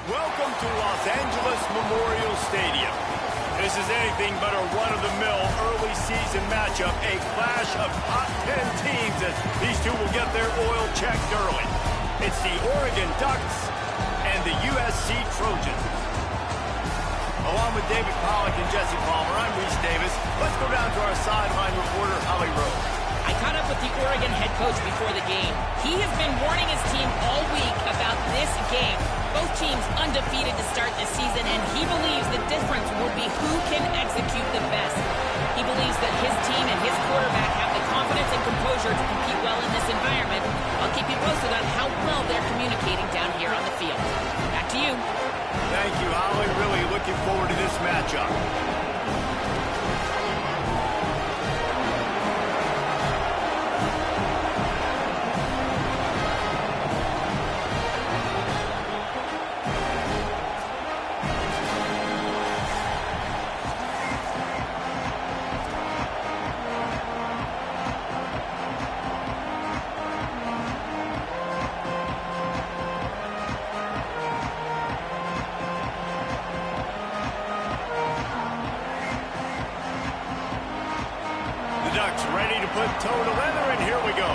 Welcome to Los Angeles Memorial Stadium. This is anything but a run-of-the-mill early season matchup, a clash of top 10 teams as these two will get their oil checked early. It's the Oregon Ducks and the USC Trojans. Along with David Pollack and Jesse Palmer, I'm Reese Davis. Let's go down to our sideline reporter, Holly Rowe. I caught up with the Oregon head coach before the game. He has been warning his team all week about this game. Both teams undefeated to start this season, and he believes the difference will be who can execute the best. He believes that his team and his quarterback have the confidence and composure to compete well in this environment. I'll keep you posted on how well they're communicating down here on the field. Back to you. Thank you, Holly. Really looking forward to this matchup. Ducks ready to put toe to leather, and here we go.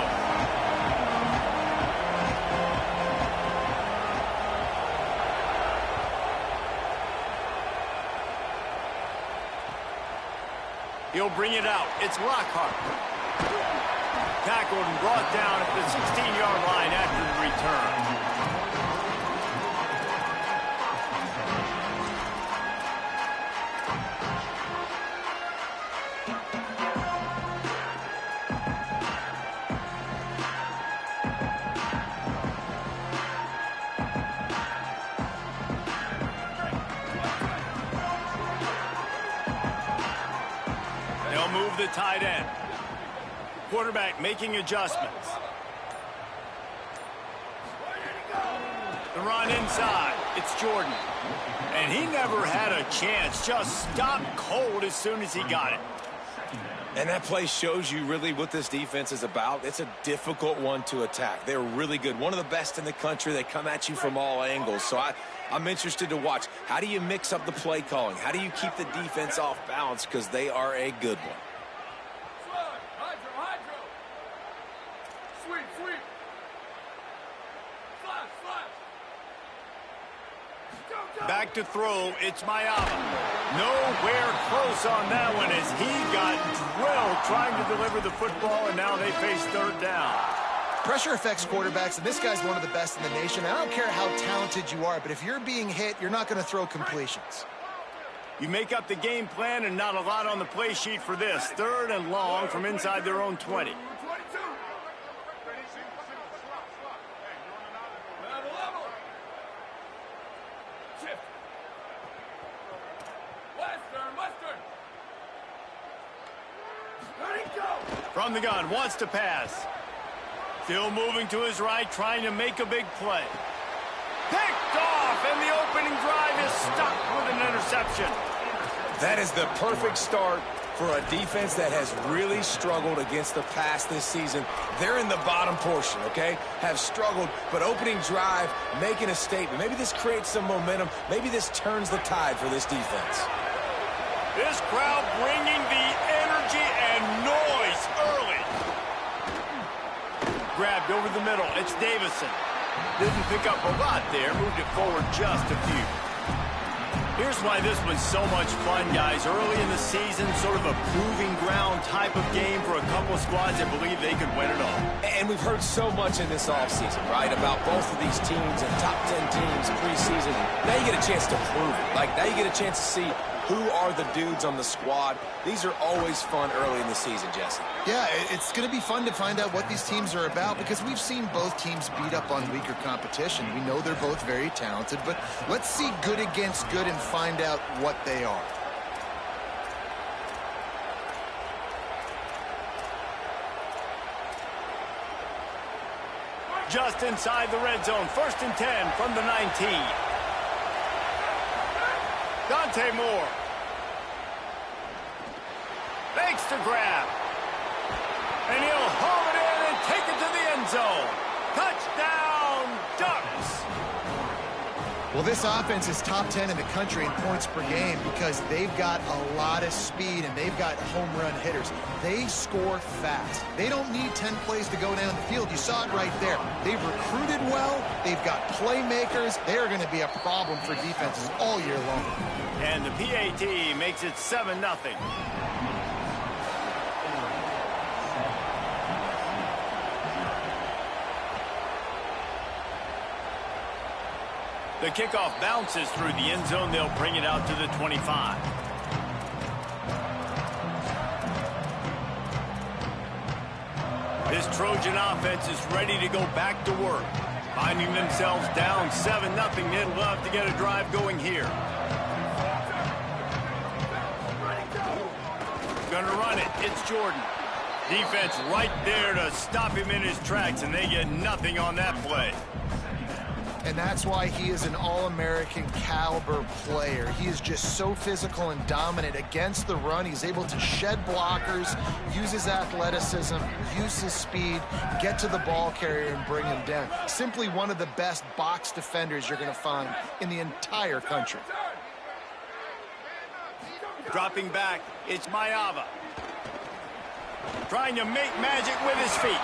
He'll bring it out. It's Lockhart. Tackled and brought down at the 16-yard line after the return. They'll move the tight end. Quarterback making adjustments. The run inside. It's Jordan. And he never had a chance. Just stopped cold as soon as he got it. And that play shows you really what this defense is about. It's a difficult one to attack. They're really good. One of the best in the country. They come at you from all angles. So I'm interested to watch. How do you mix up the play calling? How do you keep the defense off balance? Because they are a good one. Back to throw, it's Mayama. Nowhere close on that one as he got drilled trying to deliver the football, and now they face third down. Pressure affects quarterbacks, and this guy's one of the best in the nation. I don't care how talented you are, but if you're being hit, you're not going to throw completions. You make up the game plan, and not a lot on the play sheet for this. Third and long from inside their own 20. From the gun, wants to pass. Still moving to his right, trying to make a big play. Picked off, and the opening drive is stuck with an interception. That is the perfect start for a defense that has really struggled against the pass this season. They're in the bottom portion, okay? Have struggled, but opening drive, making a statement. Maybe this creates some momentum. Maybe this turns the tide for this defense. This crowd bringing the energy and noise early. Grabbed over the middle. It's Davison. Didn't pick up a lot there. Moved it forward just a few. Here's why this was so much fun, guys. Early in the season, sort of a proving ground type of game for a couple of squads that believe they could win it all. And we've heard so much in this offseason, right, about both of these teams and top 10 teams preseason. Now you get a chance to prove it. Like, now you get a chance to see who are the dudes on the squad. These are always fun early in the season, Jesse. Yeah, it's going to be fun to find out what these teams are about because we've seen both teams beat up on weaker competition. We know they're both very talented, but let's see good against good and find out what they are. Just inside the red zone, 1st and 10 from the 19. Dante Moore. Makes the grab. And he'll haul it in and take it to the end zone. Touchdown, Ducks. Well, this offense is top 10 in the country in points per game because they've got a lot of speed and they've got home run hitters. They score fast. They don't need 10 plays to go down the field. You saw it right there. They've recruited well. They've got playmakers. They're going to be a problem for defenses all year long. And the PAT makes it 7-0. The kickoff bounces through the end zone. They'll bring it out to the 25. This Trojan offense is ready to go back to work. Finding themselves down 7-0, they'd love to get a drive going here. Gonna run it. It's Jordan. Defense right there to stop him in his tracks, and they get nothing on that play. And that's why he is an All-American caliber player. He is just so physical and dominant against the run. He's able to shed blockers, use his athleticism, use his speed, get to the ball carrier and bring him down. Simply one of the best box defenders you're going to find in the entire country. Dropping back, it's Mayava. Trying to make magic with his feet.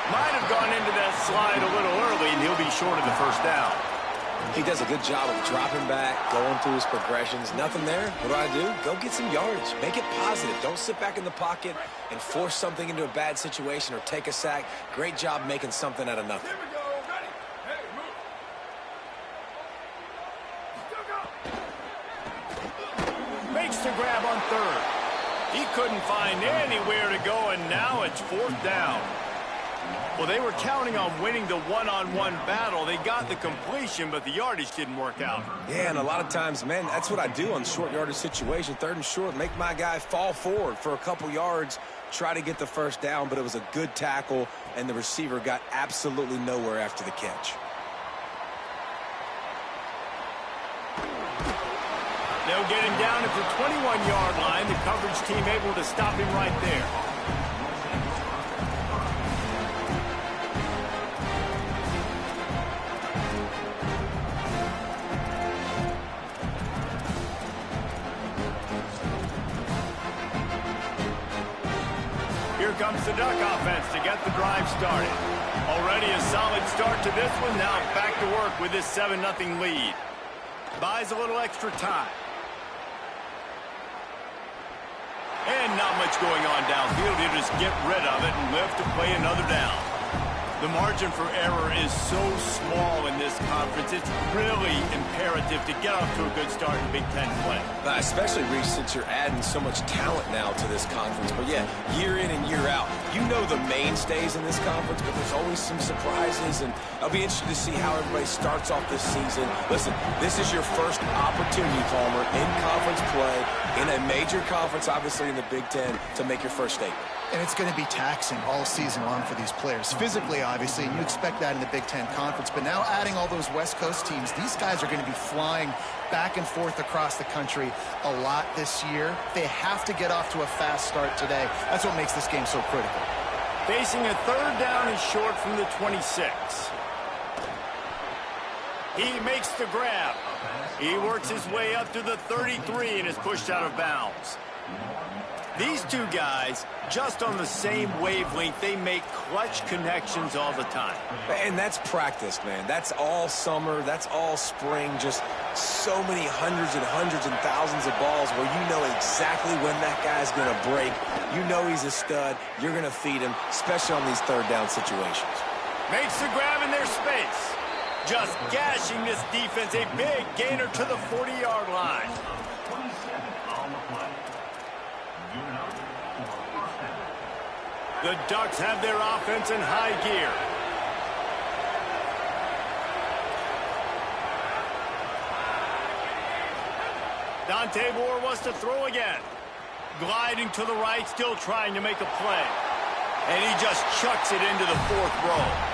Might have gone into that slide a little early, and he'll be short of the first down. He does a good job of dropping back, going through his progressions. Nothing there. What do? Go get some yardage. Make it positive. Don't sit back in the pocket and force something into a bad situation or take a sack. Great job making something out of nothing. Makes the grab on third. He couldn't find anywhere to go, and now it's fourth down. Well, they were counting on winning the one-on-one battle. They got the completion, but the yardage didn't work out. Yeah, and a lot of times, man, that's what I do on short yardage situation. Third and short, make my guy fall forward for a couple yards, try to get the first down, but it was a good tackle, and the receiver got absolutely nowhere after the catch. They'll get him down at the 21-yard line. The coverage team able to stop him right there. Here comes the Duck offense to get the drive started. Already a solid start to this one. Now back to work with this 7-0 lead. Buys a little extra time. And not much going on downfield. He'll just get rid of it and live to play another down. The margin for error is so small in this conference. It's really imperative to get off to a good start in Big Ten play. Especially, Reece, since you're adding so much talent now to this conference. But, yeah, year in and year out, you know the mainstays in this conference, but there's always some surprises. And I'll be interested to see how everybody starts off this season. Listen, this is your first opportunity, Palmer, in conference play, in a major conference, obviously in the Big Ten, to make your first statement. And it's going to be taxing all season long for these players. Physically, obviously, and you expect that in the Big Ten Conference. But now adding all those West Coast teams, these guys are going to be flying back and forth across the country a lot this year. They have to get off to a fast start today. That's what makes this game so critical. Facing a third down and short from the 26. He makes the grab. He works his way up to the 33 and is pushed out of bounds. These two guys, just on the same wavelength, they make clutch connections all the time. And that's practice, man. That's all summer. That's all spring. Just so many hundreds and thousands of balls where you know exactly when that guy's going to break. You know he's a stud. You're going to feed him, especially on these third down situations. Makes the grab in their space. Just gashing this defense. A big gainer to the 40-yard line. The Ducks have their offense in high gear. Dante Moore wants to throw again. Gliding to the right, still trying to make a play. And he just chucks it into the fourth row.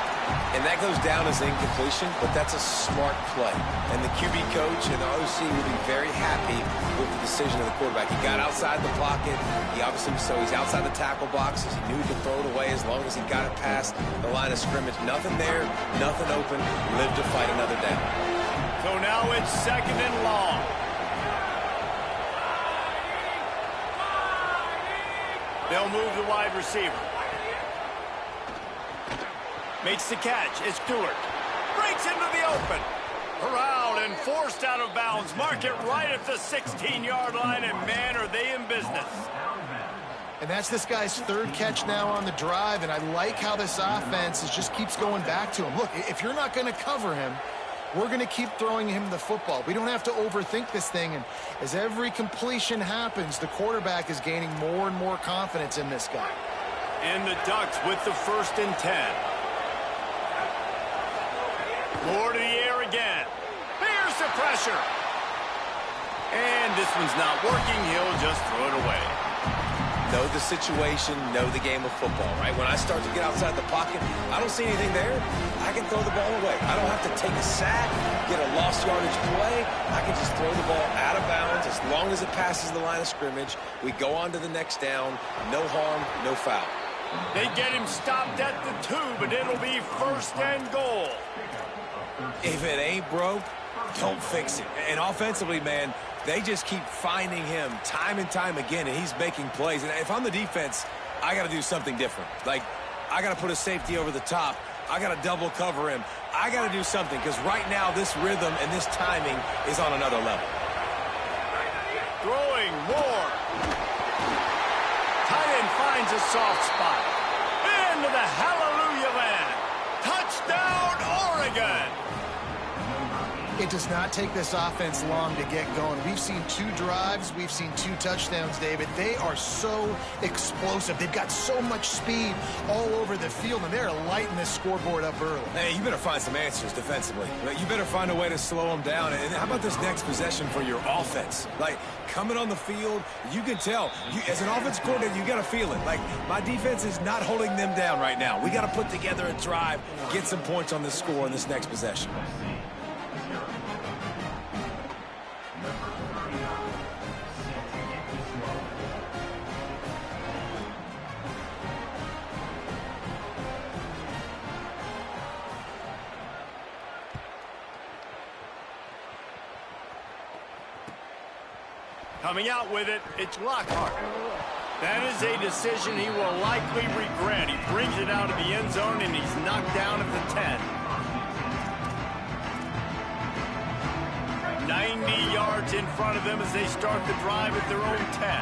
And that goes down as incompletion, but that's a smart play. And the QB coach and the OC will be very happy with the decision of the quarterback. He got outside the pocket. He obviously, so he's outside the tackle boxes. He knew he could throw it away as long as he got it past the line of scrimmage. Nothing there, nothing open. Lived to fight another down. So now it's 2nd and long. They'll move the wide receiver. Makes the catch. It's Stewart. Breaks into the open. Corralled and forced out of bounds. Mark it right at the 16-yard line, and man, are they in business. And that's this guy's 3rd catch now on the drive, and I like how this offense just keeps going back to him. Look, if you're not going to cover him, we're going to keep throwing him the football. We don't have to overthink this thing, and as every completion happens, the quarterback is gaining more and more confidence in this guy. And the Ducks with the 1st and 10. More to the air again. Here's the pressure. And this one's not working. He'll just throw it away. Know the situation, know the game of football, right? When I start to get outside the pocket, I don't see anything there. I can throw the ball away. I don't have to take a sack, get a lost yardage play. I can just throw the ball out of bounds as long as it passes the line of scrimmage. We go on to the next down. No harm, no foul. They get him stopped at the 2, but it'll be 1st and goal. If it ain't broke, don't fix it. And offensively, man, they just keep finding him time and time again, and he's making plays. And if I'm the defense, I got to do something different. Like, I got to put a safety over the top. I got to double cover him. I got to do something because right now this rhythm and this timing is on another level. Throwing more. Tight end finds a soft spot. Into the hallelujah land. Touchdown, Oregon. It does not take this offense long to get going. We've seen 2 drives. We've seen 2 touchdowns, David. They are so explosive. They've got so much speed all over the field, and they're lighting this scoreboard up early. Hey, you better find some answers defensively. You better find a way to slow them down. And how about this next possession for your offense? Like, coming on the field, you can tell. As an offense coordinator, you got to feel it. Like, my defense is not holding them down right now. We got to put together a drive, get some points on this score in this next possession. Coming out with it, it's Lockhart. That is a decision he will likely regret. He brings it out of the end zone, and he's knocked down at the 10. 90 yards in front of them as they start the drive at their own 10.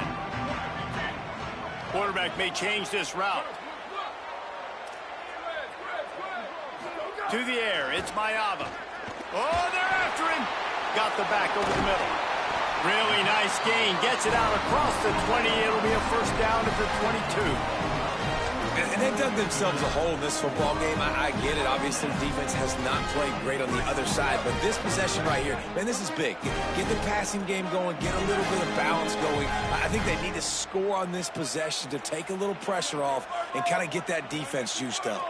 Quarterback may change this route. To the air, it's Mayava. Oh, they're after him. Got the back over the middle. Really nice gain. Gets it out across the 20. It'll be a 1st down at the 22. And they've dug themselves a hole in this football game. I get it. Obviously, defense has not played great on the other side. But this possession right here, man, this is big. Get the passing game going. Get a little bit of balance going. I think they need to score on this possession to take a little pressure off and kind of get that defense juiced up.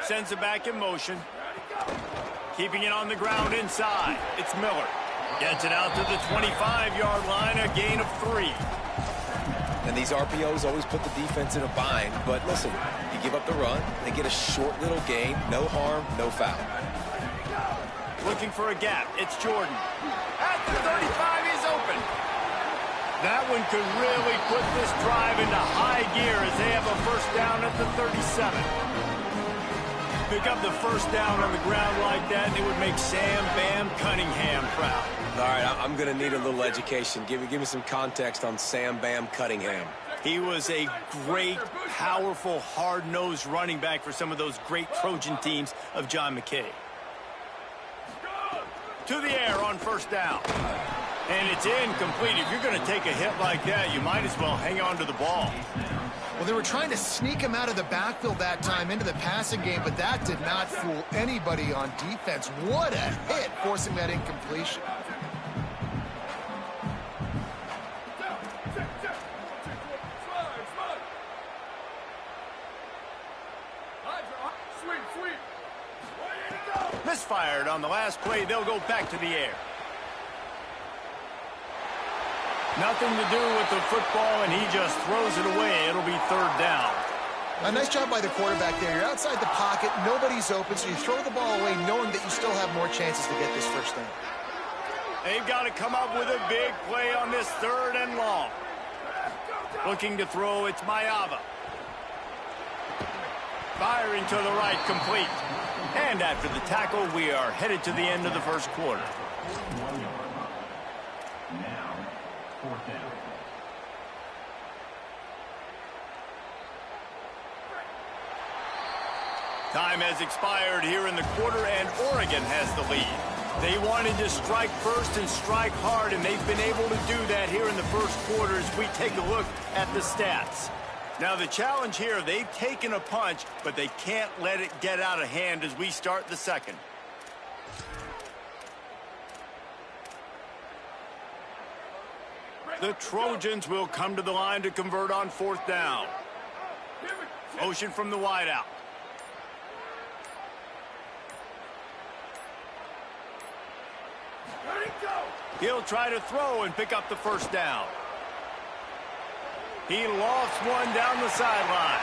Sends it back in motion. Keeping it on the ground inside. It's Miller. Gets it out to the 25-yard line, a gain of 3. And these RPOs always put the defense in a bind. But listen, you give up the run, they get a short little gain, no harm, no foul. Looking for a gap. It's Jordan. At the 35, he's open. That one could really put this drive into high gear as they have a 1st down at the 37. Pick up the 1st down on the ground like that, and it would make Sam Bam Cunningham proud. All right, I'm going to need a little education. Give me some context on Sam Bam Cunningham. He was a great, powerful, hard-nosed running back for some of those great Trojan teams of John McKay. To the air on 1st down. And it's incomplete. If you're going to take a hit like that, you might as well hang on to the ball. Well, they were trying to sneak him out of the backfield that time into the passing game, but that did not fool anybody on defense. What a hit, forcing that incompletion. Misfired on the last play. They'll go back to the air. Nothing to do with the football, and he just throws it away. It'll be 3rd down. A nice job by the quarterback there. You're outside the pocket, nobody's open, so you throw the ball away knowing that you still have more chances to get this first down. They've got to come up with a big play on this 3rd and long. Looking to throw, it's Mayava. Firing to the right, complete. And after the tackle, we are headed to the end of the first quarter. 1 yard. Now, 4th down. Time has expired here in the quarter, and Oregon has the lead. They wanted to strike first and strike hard, and they've been able to do that here in the first quarter as we take a look at the stats. Now, the challenge here, they've taken a punch, but they can't let it get out of hand as we start the second. The Trojans will come to the line to convert on 4th down. Motion from the wideout. He'll try to throw and pick up the first down. He lofts one down the sideline.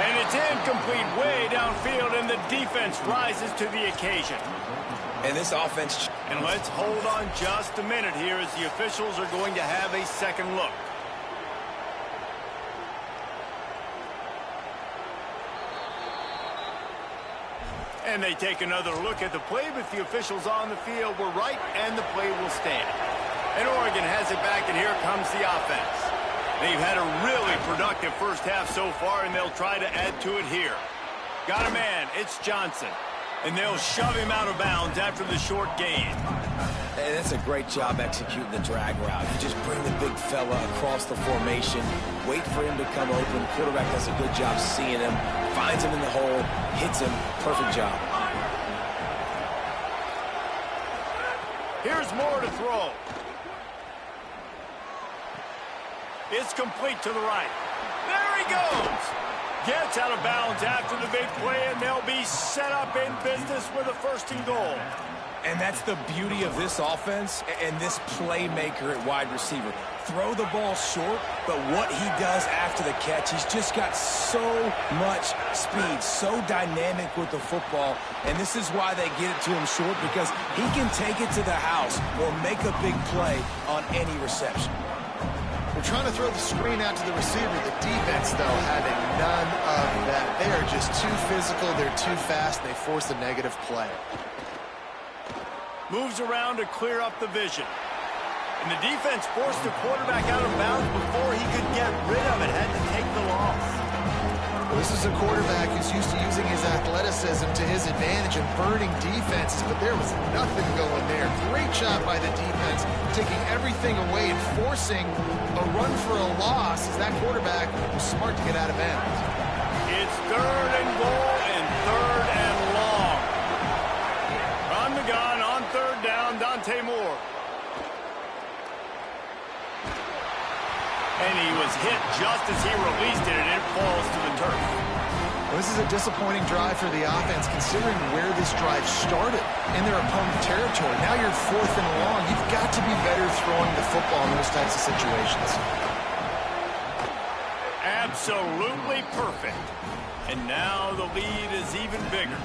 And it's incomplete way downfield, and the defense rises to the occasion. And this offense... And let's hold on just a minute here as the officials are going to have a second look. And they take another look at the play, but the officials on the field were right, and the play will stand. And Oregon has it back, and here comes the offense. They've had a really productive first half so far, and they'll try to add to it here. Got a man, it's Johnson. And they'll shove him out of bounds after the short gain. And that's a great job executing the drag route. You just bring the big fella across the formation, wait for him to come open. Quarterback does a good job seeing him, finds him in the hole, hits him. Perfect job. Here's more to throw. It's complete to the right. There he goes. Gets out of bounds after the big play, and they'll be set up in business with a 1st and goal. And that's the beauty of this offense and this playmaker at wide receiver. Throw the ball short, but what he does after the catch, he's just got so much speed, so dynamic with the football. And this is why they get it to him short, because he can take it to the house or make a big play on any reception. We're trying to throw the screen out to the receiver. The defense, though, having none of that. They are just too physical. They're too fast. They force a negative play. Moves around to clear up the vision. And the defense forced the quarterback out of bounds before he could get rid of it. Had to take the loss. Well, this is a quarterback who's used to using his athleticism to his advantage and burning defenses, but there was nothing going there. Great job by the defense, taking everything away and forcing a run for a loss as that quarterback was smart to get out of bounds. It's 3rd and goal and 3rd and long. On the gun on 3rd down, Dante Moore. And he was hit just as he released it, and it falls to the turf. Well, this is a disappointing drive for the offense, considering where this drive started in their opponent territory. Now you're 4th and long. You've got to be better throwing the football in those types of situations. Absolutely perfect. And now the lead is even bigger.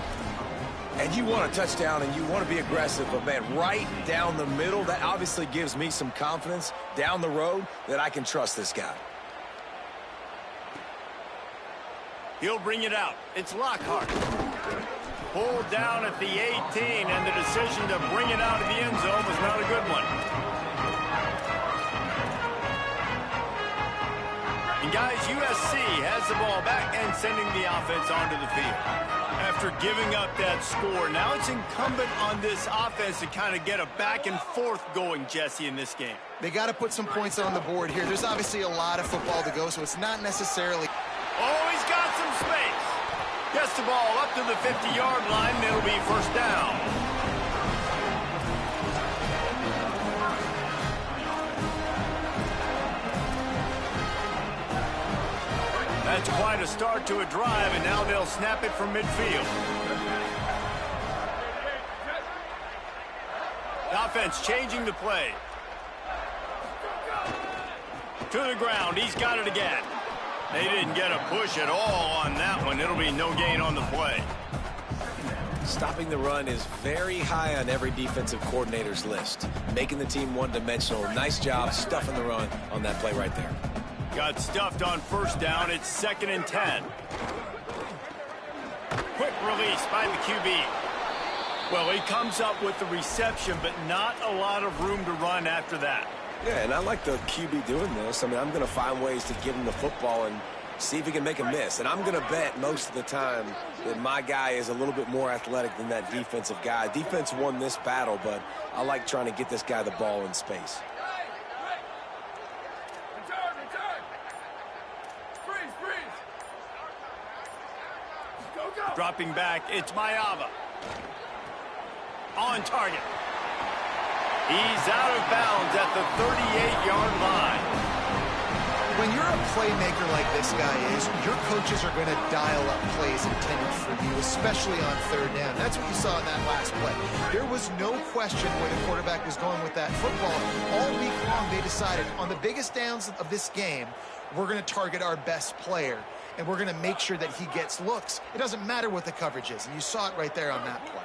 And you want a touchdown and you want to be aggressive, but man, right down the middle, that obviously gives me some confidence down the road that I can trust this guy. He'll bring it out. It's Lockhart. Pulled down at the 18, and the decision to bring it out of the end zone was not a good one. And guys, USC has the ball back and sending the offense onto the field. After giving up that score, now it's incumbent on this offense to kind of get a back and forth going, Jesse, in this game. They got to put some points on the board here. There's obviously a lot of football to go, so it's not necessarily... Oh, he's got some space. Gets the ball up to the 50-yard line, and it'll be 1st down. That's quite a start to a drive, and now they'll snap it from midfield. The offense changing the play. To the ground. He's got it again. They didn't get a push at all on that one. It'll be no gain on the play. Stopping the run is very high on every defensive coordinator's list. Making the team one-dimensional. Nice job stuffing the run on that play right there. Got stuffed on first down. It's 2nd and 10. Quick release by the QB. Well, he comes up with the reception, but not a lot of room to run after that. Yeah, and I like the QB doing this. I mean, I'm going to find ways to give him the football and see if he can make a miss. And I'm going to bet most of the time that my guy is a little bit more athletic than that defensive guy. Defense won this battle, but I like trying to get this guy the ball in space. Dropping back, it's Mayava. On target. He's out of bounds at the 38-yard line. When you're a playmaker like this guy is, your coaches are going to dial up plays intended for you, especially on third down. That's what you saw in that last play. There was no question where the quarterback was going with that football. All week long, they decided on the biggest downs of this game, we're going to target our best player, and we're going to make sure that he gets looks. It doesn't matter what the coverage is, and you saw it right there on that play.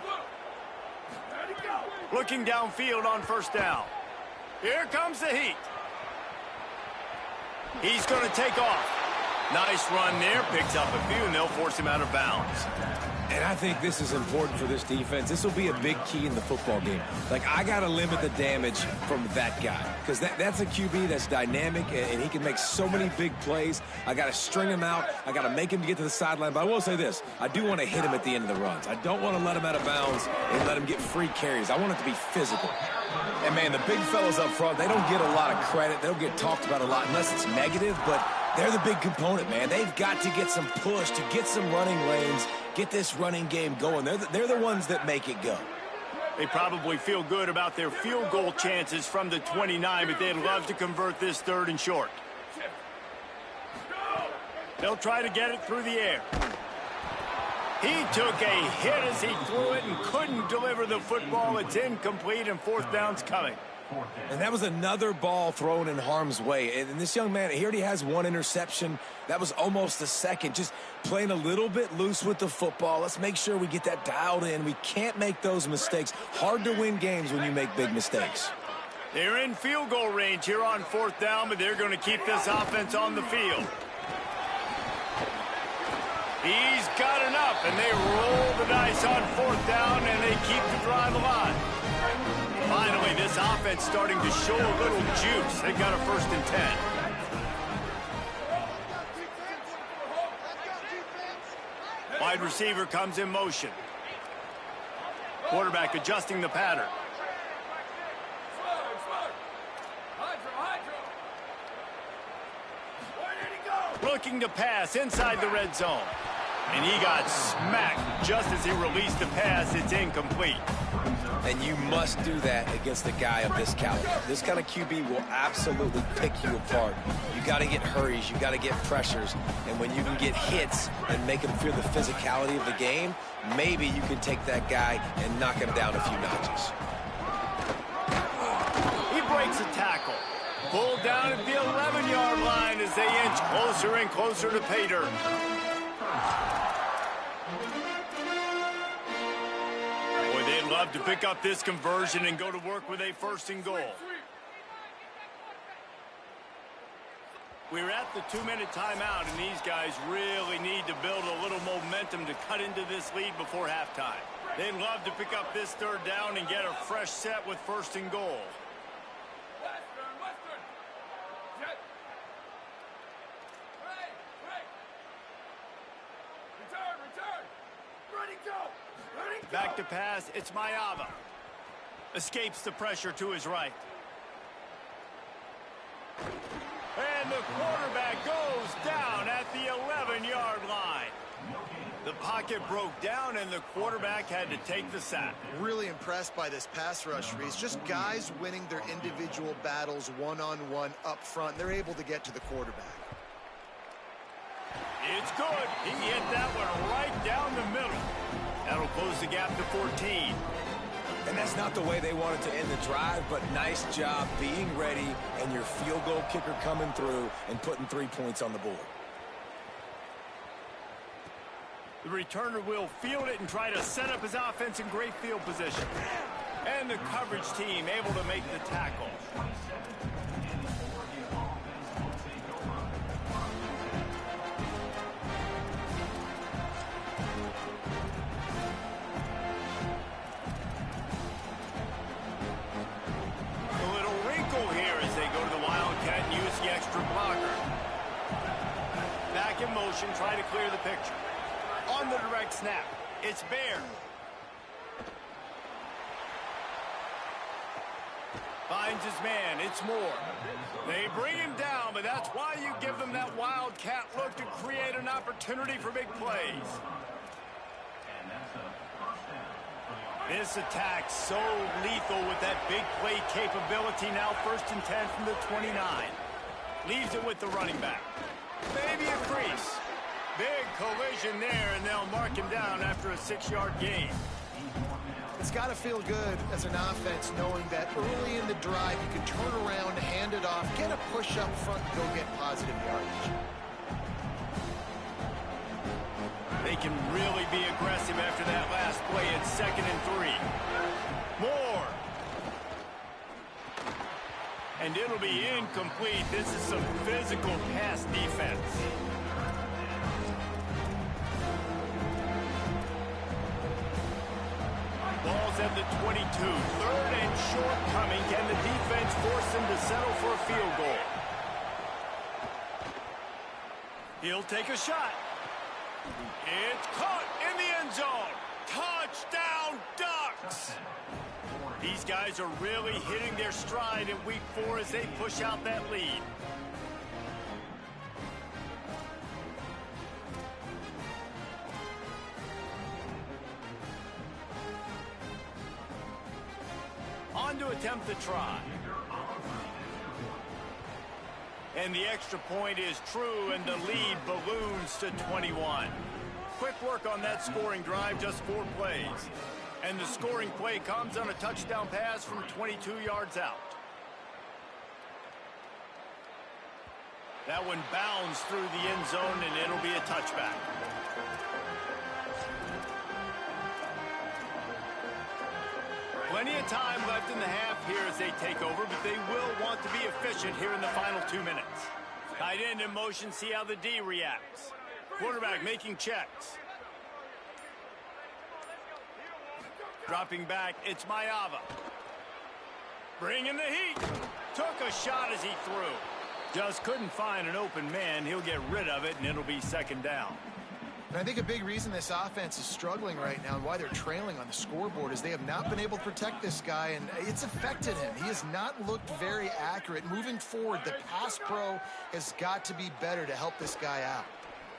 Looking downfield on first down. Here comes the heat. He's going to take off. Nice run there. Picks up a few, and they'll force him out of bounds. And I think this is important for this defense. This will be a big key in the football game. Like, I got to limit the damage from that guy because that's a QB that's dynamic, and he can make so many big plays. I got to string him out. I got to make him get to the sideline. But I will say this. I do want to hit him at the end of the runs. I don't want to let him out of bounds and let him get free carries. I want it to be physical. And, man, the big fellas up front, they don't get a lot of credit. They don't get talked about a lot unless it's negative, but they're the big component, man. They've got to get some push to get some running lanes, get this running game going. They're the ones that make it go. They probably feel good about their field goal chances from the 29, but they'd love to convert this 3rd and short. They'll try to get it through the air. He took a hit as he threw it and couldn't deliver the football. It's incomplete, and 4th down's coming. And that was another ball thrown in harm's way. And this young man, he already has 1 interception. That was almost a second. Just playing a little bit loose with the football. Let's make sure we get that dialed in. We can't make those mistakes. Hard to win games when you make big mistakes. They're in field goal range here on 4th down, but they're going to keep this offense on the field. He's got enough, and they roll the dice on 4th down, and they keep the drive alive. Finally, this offense starting to show a little juice. They got a 1st and 10. Wide receiver comes in motion. Quarterback adjusting the pattern. Looking to pass inside the red zone. And he got smacked just as he released the pass. It's incomplete. And you must do that against a guy of this caliber. This kind of QB will absolutely pick you apart. You got to get hurries. You got to get pressures. And when you can get hits and make him feel the physicality of the game, maybe you can take that guy and knock him down a few notches. He breaks a tackle. Pulled down at the 11-yard line as they inch closer and closer to pay dirt. Boy, they'd love to pick up this conversion and go to work with a 1st and goal. We're at the 2-minute timeout, and these guys really need to build a little momentum to cut into this lead before halftime. They'd love to pick up this 3rd down and get a fresh set with 1st and goal. Back to pass, it's Mayava. Escapes the pressure to his right. And the quarterback goes down at the 11-yard line. The pocket broke down, and the quarterback had to take the sack. Really impressed by this pass rush, Reese. Just guys winning their individual battles one-on-one up front. They're able to get to the quarterback. It's good. He hit that one right down the middle. That'll close the gap to 14. And that's not the way they wanted to end the drive, but nice job being ready and your field goal kicker coming through and putting 3 points on the board. The returner will field it and try to set up his offense in great field position. And the coverage team able to make the tackle. A little wrinkle here as they go to the Wildcat and use the extra blocker. Back in motion, try to clear the picture. On the direct snap, it's Bear. Finds his man, it's Moore. They bring him down, but that's why you give them that Wildcat look to create an opportunity for big plays. This attack so lethal with that big play capability. Now 1st and 10 from the 29. Leaves it with the running back. Maybe a crease. Big collision there, and they'll mark him down after a 6-yard gain. It's got to feel good as an offense knowing that early in the drive you can turn around, hand it off, get a push up front, and go get positive yardage. They can really be aggressive after that last play. It's 2nd and 3. Moore. And it'll be incomplete. This is some physical pass defense. Ball's at the 22. 3rd and short coming. Can the defense force them to settle for a field goal? He'll take a shot. It's caught in the end zone. Touchdown, Ducks! These guys are really hitting their stride in week 4 as they push out that lead. On to attempt the try. And the extra point is true, and the lead balloons to 21. Quick work on that scoring drive, just 4 plays. And the scoring play comes on a touchdown pass from 22 yards out. That one bounds through the end zone, and it'll be a touchback. Plenty of time left in the half here as they take over, but they will want to be efficient here in the final 2 minutes. Tight end in motion, see how the D reacts. Quarterback making checks. Dropping back, it's Mayava. Bringing the heat. Took a shot as he threw. Just couldn't find an open man. He'll get rid of it, and it'll be 2nd down. And I think a big reason this offense is struggling right now and why they're trailing on the scoreboard is they have not been able to protect this guy, and it's affected him. He has not looked very accurate. Moving forward, the pass pro has got to be better to help this guy out.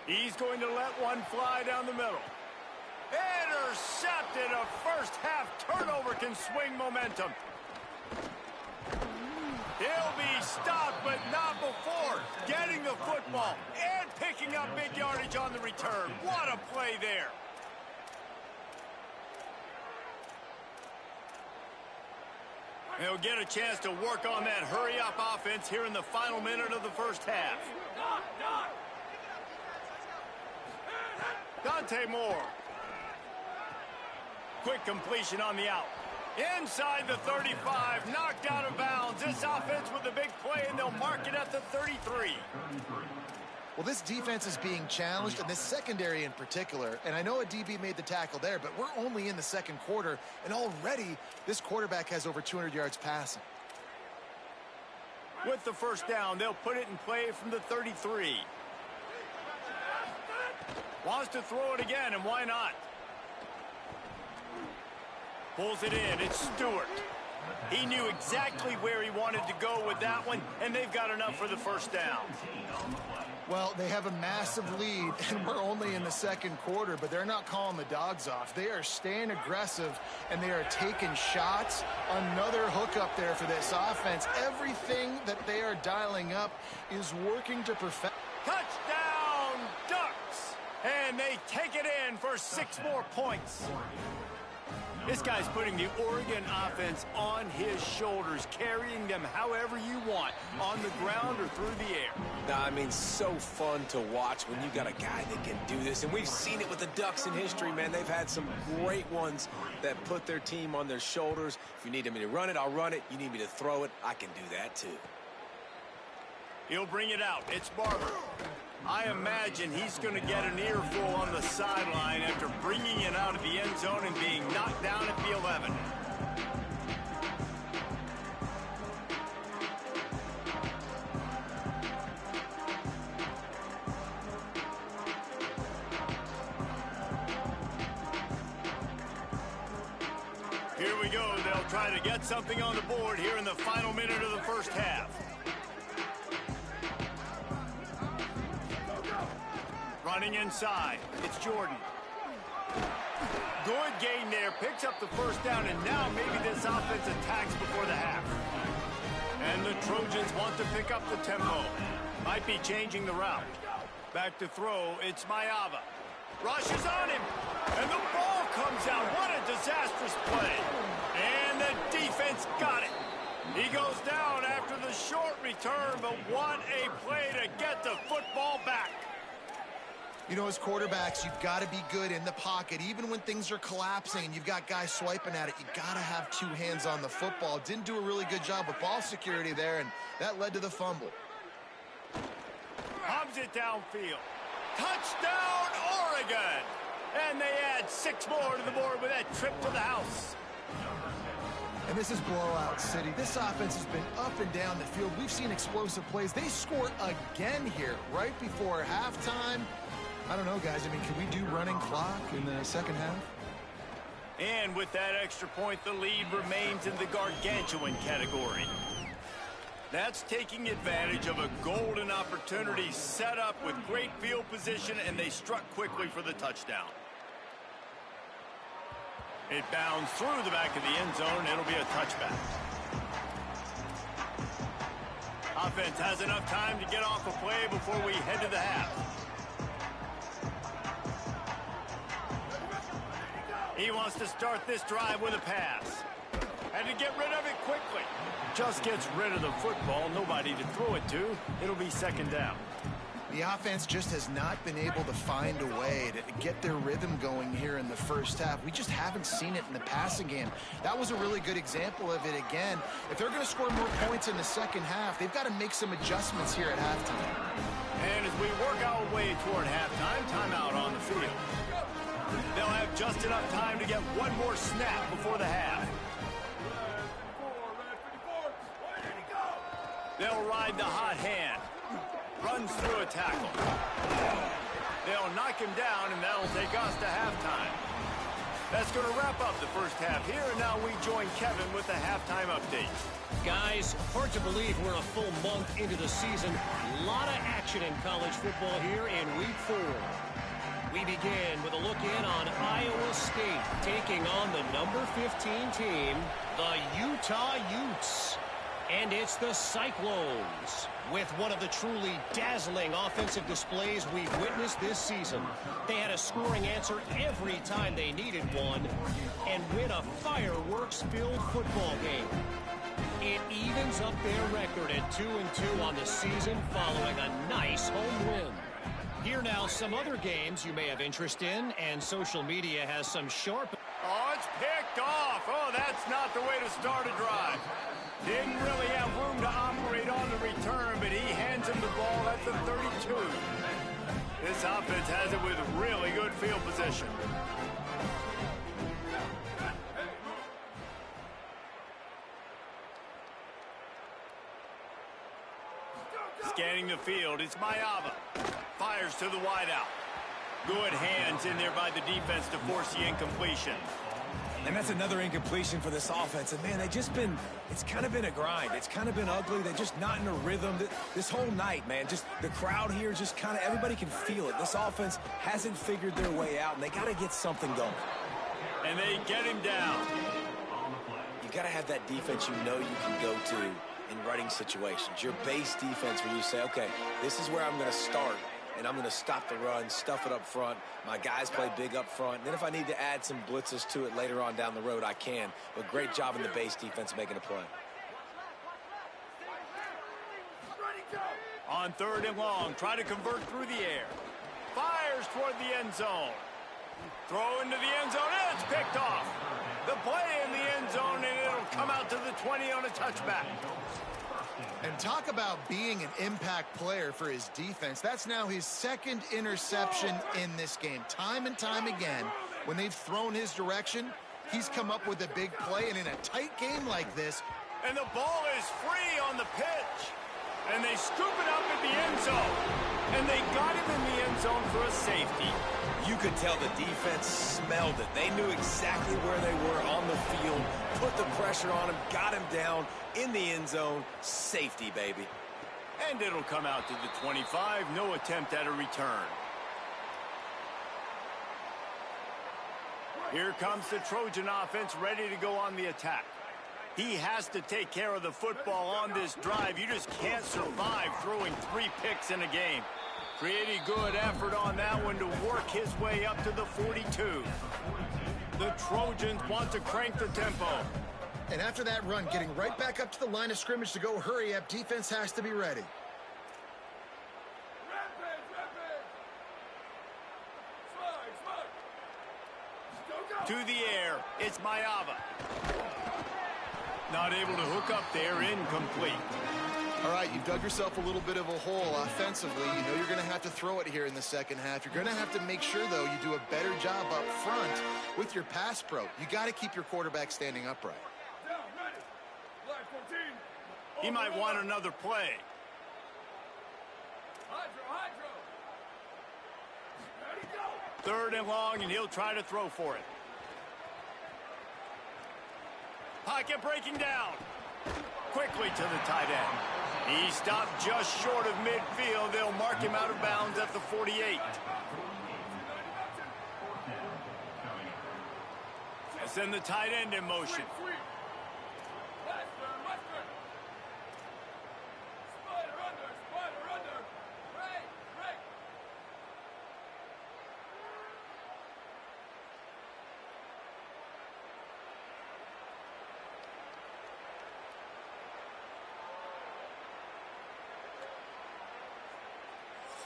He's going to let one fly down the middle. Intercepted. A first-half turnover can swing momentum. He'll be stopped, but not before getting the football and picking up big yardage on the return. What a play there. They'll get a chance to work on that hurry-up offense here in the final minute of the first half. Dante Moore. Quick completion on the out. Inside the 35, knocked out of bounds. This offense with a big play, and they'll mark it at the 33. Well, this defense is being challenged, and this secondary in particular. And I know a DB made the tackle there, but we're only in the 2nd quarter, and already this quarterback has over 200 yards passing. With the first down, they'll put it in play from the 33. Wants to throw it again, and why not? Pulls it in. It's Stewart. He knew exactly where he wanted to go with that one, and they've got enough for the first down. Well, they have a massive lead, and we're only in the 2nd quarter, but they're not calling the dogs off. They are staying aggressive, and they are taking shots. Another hook up there for this offense. Everything that they are dialing up is working to perfect. Touchdown, Ducks! And they take it in for 6 more points. This guy's putting the Oregon offense on his shoulders, carrying them however you want, on the ground or through the air. I mean, so fun to watch when you got a guy that can do this. And we've seen it with the Ducks in history, man. They've had some great ones that put their team on their shoulders. If you need me to run it, I'll run it. You need me to throw it, I can do that too. He'll bring it out. It's Barber. I imagine he's going to get an earful on the sideline after bringing it out of the end zone and being knocked down at the 11. Here we go. They'll try to get something on the board here in the final minute of the first half. Running inside, it's Jordan. Good gain there, picks up the first down, and now maybe this offense attacks before the half. And the Trojans want to pick up the tempo. Might be changing the route. Back to throw, it's Mayava. Rushes on him, and the ball comes out. What a disastrous play. And the defense got it. He goes down after the short return, but what a play to get the football back. You know, as quarterbacks, you've got to be good in the pocket. Even when things are collapsing and you've got guys swiping at it, you got to have two hands on the football. Didn't do a really good job with ball security there, and that led to the fumble. Hums it downfield. Touchdown, Oregon! And they add 6 more to the board with that trip to the house. And this is blowout city. This offense has been up and down the field. We've seen explosive plays. They score again here right before halftime. I don't know, guys. I mean, can we do running clock in the second half? And with that extra point, the lead remains in the gargantuan category. That's taking advantage of a golden opportunity set up with great field position, and they struck quickly for the touchdown. It bounds through the back of the end zone, and it'll be a touchback. Offense has enough time to get off a play before we head to the half. He wants to start this drive with a pass. And to get rid of it quickly. Just gets rid of the football. Nobody to throw it to. It'll be second down. The offense just has not been able to find a way to get their rhythm going here in the first half. We just haven't seen it in the passing game. That was a really good example of it again. If they're going to score more points in the second half, they've got to make some adjustments here at halftime. And as we work our way toward halftime, timeout on the field. They'll have just enough time to get one more snap before the half. They'll ride the hot hand. Runs through a tackle. They'll knock him down, and that'll take us to halftime. That's going to wrap up the first half here, and now we join Kevin with the halftime update. Guys, hard to believe we're a full month into the season. A lot of action in college football here in Week 4. We begin with a look in on Iowa State taking on the number 15 team, the Utah Utes. And it's the Cyclones with one of the truly dazzling offensive displays we've witnessed this season. They had a scoring answer every time they needed one and win a fireworks-filled football game. It evens up their record at 2-2 on the season following a nice home win. Here now some other games you may have interest in, and social media has some sharp... Oh, it's picked off. Oh, that's not the way to start a drive. Didn't really have room to operate on the return, but he hands him the ball at the 32. This offense has it with really good field position. Scanning the field, it's Mayava. Fires to the wideout. Good hands in there by the defense to force the incompletion. And that's another incompletion for this offense. And, man, it's kind of been a grind. It's kind of been ugly. They're just not in a rhythm this whole night, man. Just the crowd here, just kind of everybody can feel it. This offense hasn't figured their way out, and they got to get something going. And they get him down. You got to have that defense you know you can go to in running situations. Your base defense where you say, okay, this is where I'm going to start. and I'm going to stop the run, stuff it up front. My guys play big up front. And then if I need to add some blitzes to it later on down the road, I can. But great job in the base defense making a play. On 3rd and long, try to convert through the air. Fires toward the end zone. Throw into the end zone, and it's picked off. The play in the end zone, and it'll come out to the 20 on a touchback. And talk about being an impact player for his defense. That's now his 2nd interception in this game. Time and time again, when they've thrown his direction, he's come up with a big play. And in a tight game like this. And the ball is free on the pitch. And they scoop it up in the end zone. And they got him in the end zone for a safety. You could tell the defense smelled it. They knew exactly where they were on the field, put the pressure on him, got him down in the end zone. Safety, baby. And it'll come out to the 25. No attempt at a return. Here comes the Trojan offense ready to go on the attack. He has to take care of the football on this drive. You just can't survive throwing 3 picks in a game. Pretty good effort on that one to work his way up to the 42. The Trojans want to crank the tempo. And after that run, getting right back up to the line of scrimmage to go hurry up, defense has to be ready. To the air, it's Mayava. Not able to hook up there, incomplete. All right, you've dug yourself a little bit of a hole offensively. You know you're going to have to throw it here in the second half. You're going to have to make sure, though, you do a better job up front with your pass pro. You got to keep your quarterback standing upright. He might want another play. 3rd and long, and he'll try to throw for it. Pocket breaking down. Quickly to the tight end. He stopped just short of midfield. They'll mark him out of bounds at the 48. And send the tight end in motion.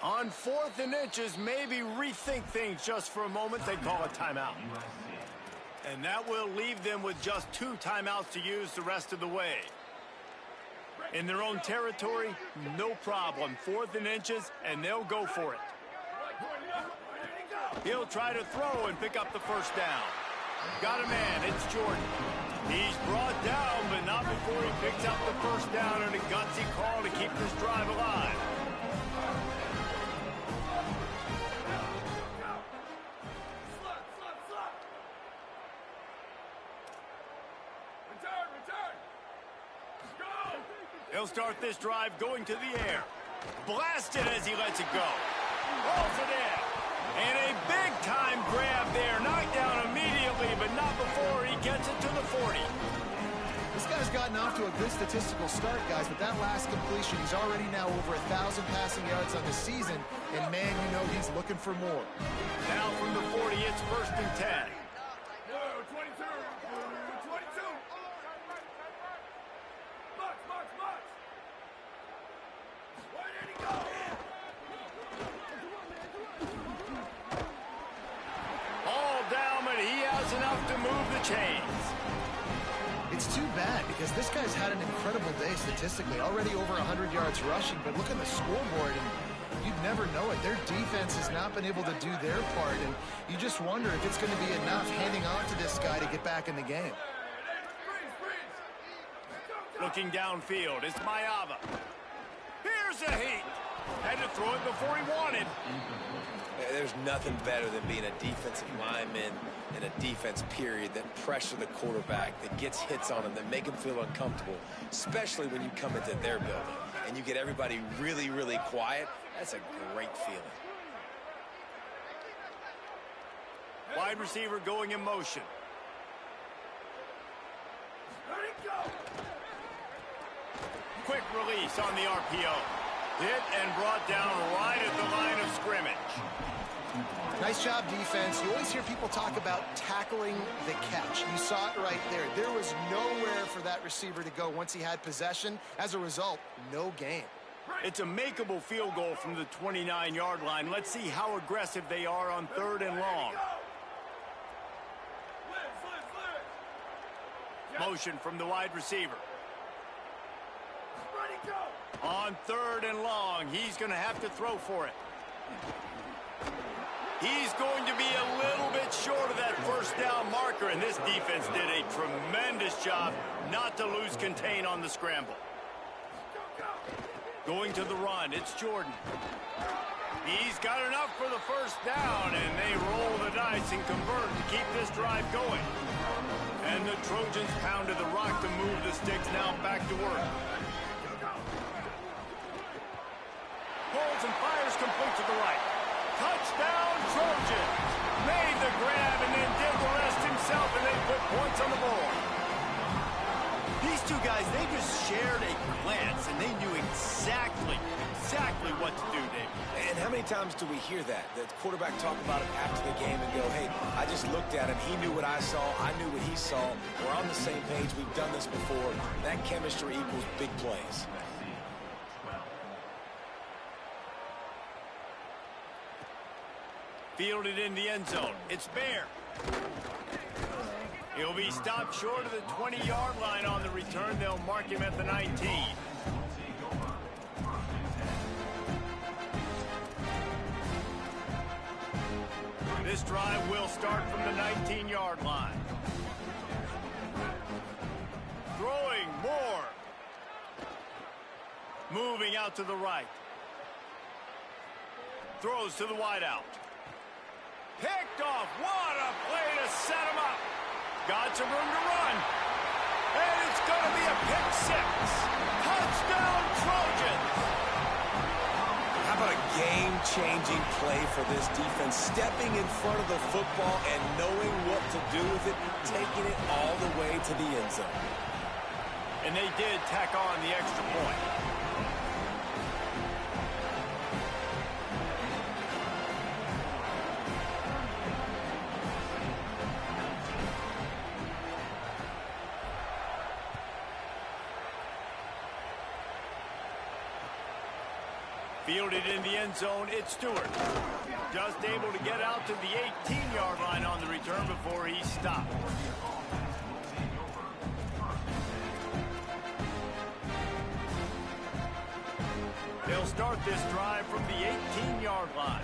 On 4th and inches, maybe rethink things just for a moment. They call a timeout. And that will leave them with just 2 timeouts to use the rest of the way. In their own territory, no problem. 4th and inches, and they'll go for it. He'll try to throw and pick up the first down. Got a man, it's Jordan. He's brought down, but not before he picks up the first down and a gutsy call to keep this drive alive. He'll start this drive going to the air. Blasted as he lets it go. Rolls it in. And a big-time grab there. Knocked down immediately, but not before he gets it to the 40. This guy's gotten off to a good statistical start, guys, but that last completion, he's already now over 1,000 passing yards on the season, and, man, you know he's looking for more. Now from the 40, it's 1st and 10. Enough to move the chains. It's too bad because this guy's had an incredible day statistically, already over 100 yards rushing, but look at the scoreboard and you'd never know it. Their defense has not been able to do their part, and you just wonder if it's going to be enough handing off to this guy to get back in the game. Looking downfield, it's Mayava. Here's a heat. Had to throw it before he wanted. There's nothing better than being a defensive lineman in a defense period that pressure the quarterback, that gets hits on him, that make him feel uncomfortable, especially when you come into their building and you get everybody really, really quiet. That's a great feeling. Wide receiver going in motion. Quick release on the RPO. Hit and brought down right at the line of scrimmage. Nice job, defense. You always hear people talk about tackling the catch. You saw it right there. There was nowhere for that receiver to go once he had possession. As a result, no gain. It's a makeable field goal from the 29-yard line. Let's see how aggressive they are on 3rd and long. Motion from the wide receiver. On 3rd and long, he's going to have to throw for it. He's going to be a little bit short of that first down marker, and this defense did a tremendous job not to lose contain on the scramble. Going to the run, it's Jordan. He's got enough for the first down, and they roll the dice and convert to keep this drive going. And the Trojans pounded the rock to move the sticks, now back to work. Pulls and fires complete to the right. Touchdown, Trojans! Made the grab and then did the rest himself, and they put points on the board. These two guys, they just shared a glance, and they knew exactly what to do, Dave. And how many times do we hear that? The quarterback talk about it after the game and go, hey, I just looked at him. He knew what I saw. I knew what he saw. We're on the same page. We've done this before. That chemistry equals big plays. Fielded in the end zone. It's Bear. He'll be stopped short of the 20-yard line on the return. They'll mark him at the 19. This drive will start from the 19-yard line. Throwing more. Moving out to the right. Throws to the wideout. Picked off. What a play to set him up. Got some room to run. And it's going to be a pick six. Touchdown, Trojans. How about a game-changing play for this defense? Stepping in front of the football and knowing what to do with it, taking it all the way to the end zone. And they did tack on the extra point. Fielded in the end zone, it's Stewart. Just able to get out to the 18-yard line on the return before he stopped. They'll start this drive from the 18-yard line.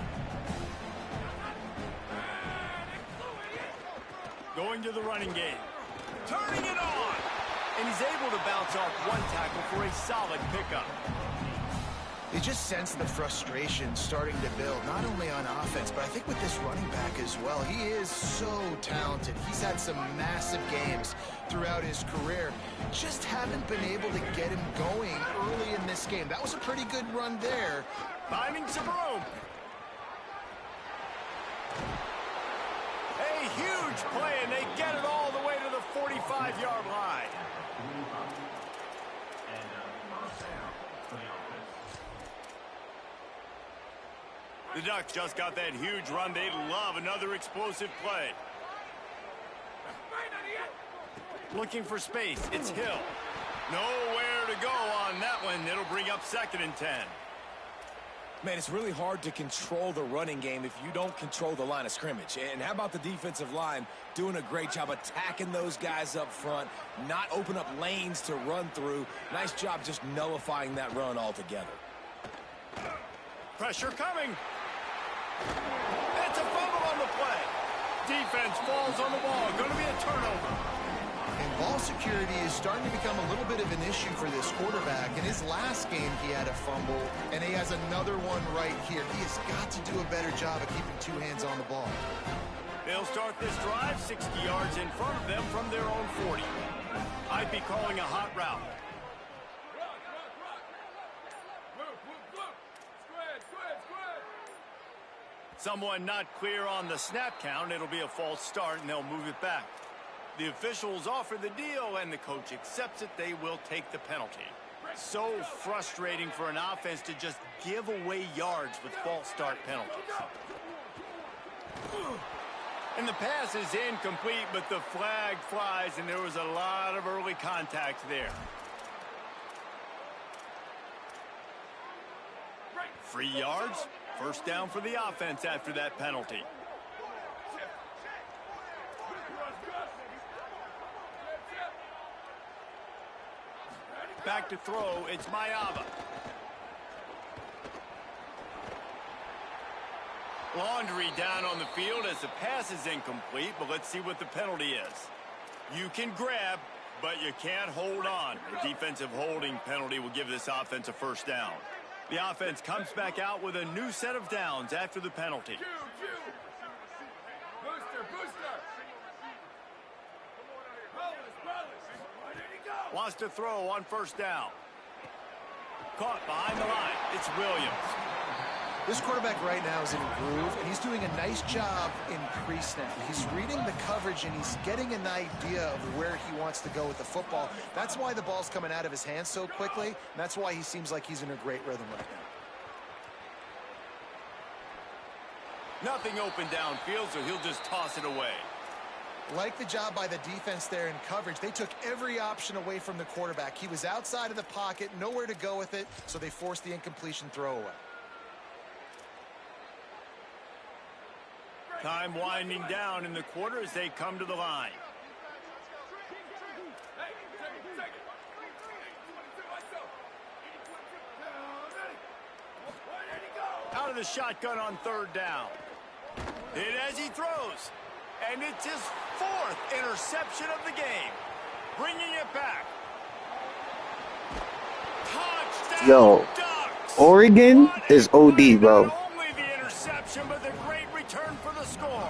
Going to the running game. Turning it on! And he's able to bounce off one tackle for a solid pickup. You just sense the frustration starting to build, not only on offense, but I think with this running back as well. He is so talented. He's had some massive games throughout his career. Just haven't been able to get him going early in this game. That was a pretty good run there. Finding some room. A huge play, and they get it all the way to the 45-yard line. The Ducks just got that huge run. They'd love another explosive play. Looking for space. It's Hill. Nowhere to go on that one. It'll bring up 2nd and 10. Man, it's really hard to control the running game if you don't control the line of scrimmage. And how about the defensive line doing a great job attacking those guys up front, not open up lanes to run through. Nice job just nullifying that run altogether. Pressure coming. It's a fumble on the play. Defense falls on the ball. Going to be a turnover. And ball security is starting to become a little bit of an issue for this quarterback. In his last game, he had a fumble, and he has another one right here. He has got to do a better job of keeping two hands on the ball. They'll start this drive 60 yards in front of them from their own 40. I'd be calling a hot route. Someone not clear on the snap count. It'll be a false start, and they'll move it back. The officials offer the deal, and the coach accepts it. They will take the penalty. So frustrating for an offense to just give away yards with false start penalties. And the pass is incomplete, but the flag flies, and there was a lot of early contact there. Free yards, first down for the offense after that penalty. Back to throw, it's Mayava. Laundry down on the field as the pass is incomplete, but let's see what the penalty is. You can grab, but you can't hold on. A defensive holding penalty will give this offense a first down. The offense comes back out with a new set of downs after the penalty. Wants to throw on first down. Caught behind the line. It's Williams. This quarterback right now is in a groove, and he's doing a nice job in pre-snap. He's reading the coverage, and he's getting an idea of where he wants to go with the football. That's why the ball's coming out of his hands so quickly, and that's why he seems like he's in a great rhythm right now. Nothing open downfield, so he'll just toss it away. Like the job by the defense there in coverage. They took every option away from the quarterback. He was outside of the pocket, nowhere to go with it, so they forced the incompletion throwaway. Time winding down in the quarter as they come to the line. Out of the shotgun on third down. Hit as he throws. And it's his fourth interception of the game. Bringing it back. Touchdown. Yo, Ducks. Oregon is OD, bro. Only the interception, but the great return for the score.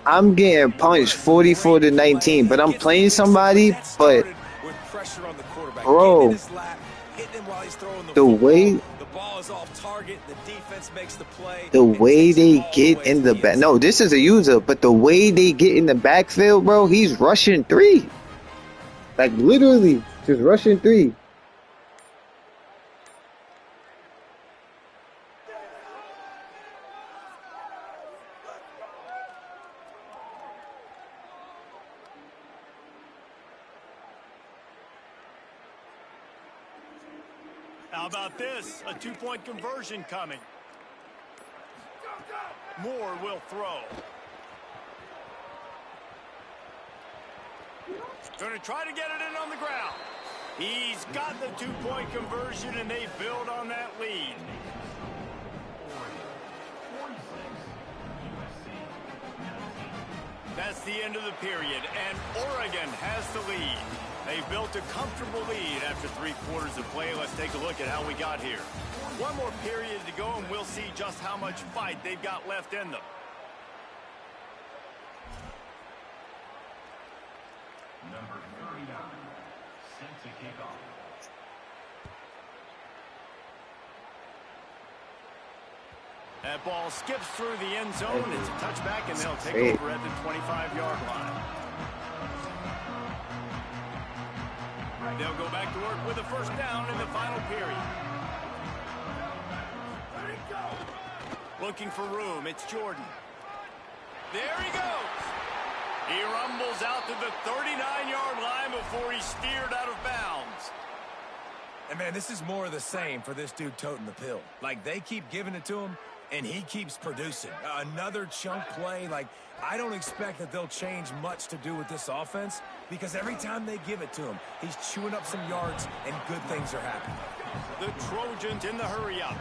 I'm getting punched 44-19, but I'm playing somebody, but bro, the way the way they get in the back, no, this is a user, but the way they get in the backfield, bro, he's rushing three, like literally just rushing three. How about this? A two-point conversion coming. Moore will throw. Going to try to get it in on the ground. He's got the two-point conversion, and they build on that lead. That's the end of the period, and Oregon has the lead. They've built a comfortable lead after 3 quarters of play. Let's take a look at how we got here. One more period to go, and we'll see just how much fight they've got left in them. Number 39, set to kick off. That ball skips through the end zone. It's a touchback, and they'll take over at the 25-yard line. They'll go back to work with a first down in the final period. Looking for room. It's Jordan. There he goes. He rumbles out to the 39-yard line before he's steered out of bounds. And, man, this is more of the same for this dude toting the pill. Like, they keep giving it to him, and he keeps producing. Another chunk play. Like, I don't expect that they'll change much to do with this offense because every time they give it to him, he's chewing up some yards and good things are happening. The Trojans in the hurry-up.